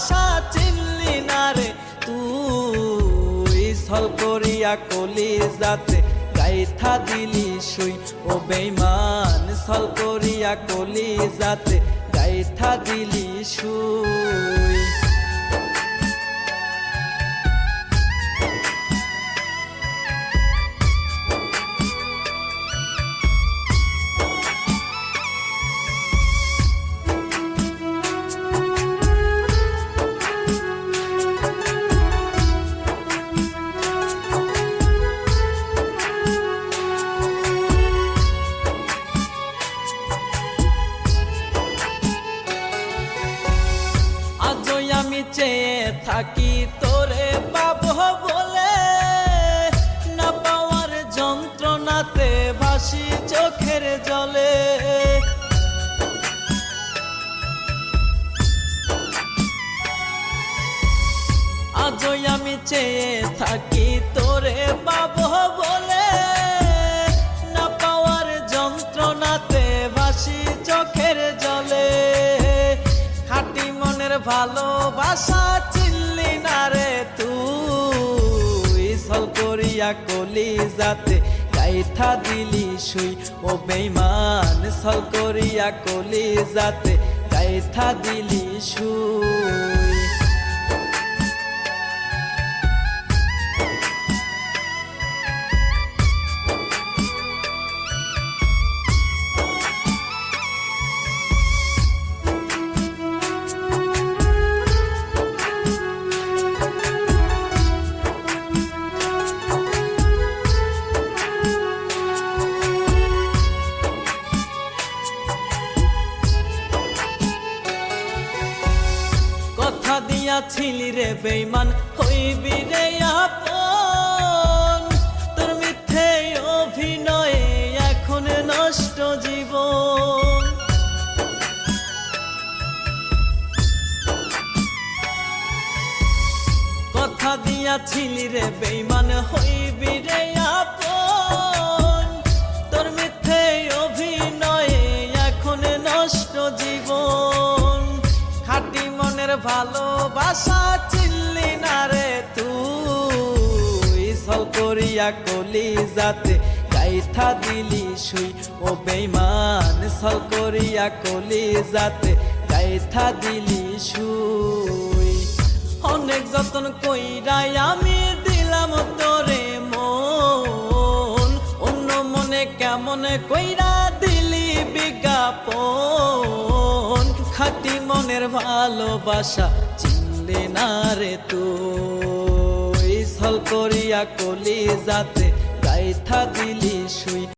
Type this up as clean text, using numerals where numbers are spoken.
ভালোবাসা চিনলি না রে তুই ছল করিয়া কলিজাতে গাইথা দিলি শুই ও বেঈমান ছল করিয়া কলিজাতে গাইথা দিলি শুই আমি চেয়ে থাকি তোরে পাবো বলে না পাওয়ার যন্ত্রণাতে ভাসি চোখের জলে আজও আমি চেয়ে থাকি তোরে পাবো বলে না পাওয়ার যন্ত্রণাতে ভাসি চোখের জলে খাঁটি মনের ভালোবাসা চিনলি না রে তুই ছল করিয়া কলিজাতে গাইথা দিলি শুই ও বেঈমান ছল করিয়া কলিজাতে গাইথা দিলি শুই কথা দিয়াছিলি রে বেঈমান হইবি রে আপন তোর মিথ্যে অভিনয়ে এখন নষ্ট জীবন কথা দিয়াছিলি রে বেঈমান হইবি রে আপন তোর মিথ্যে অভিনয়ে এখন নষ্ট জীবন খাঁটি মনের ভালোবাসা চিনলি না রে তুই ছল করিয়া কলিজাতে গাইথা দিলি শুই ও বেঈমান ছল করিয়া কলিজাতে গাইথা দিলি শুই অনেক যতন কইরাই আমি দিলাম তোরে মন অন্য মনে কেমন কইরা দিলি বিজ্ঞাপন খাঁটি মনের ভালোবাসা চিনলি না রে তুই ছল করিয়া কলিজাতে গাইথা দিলি শুই।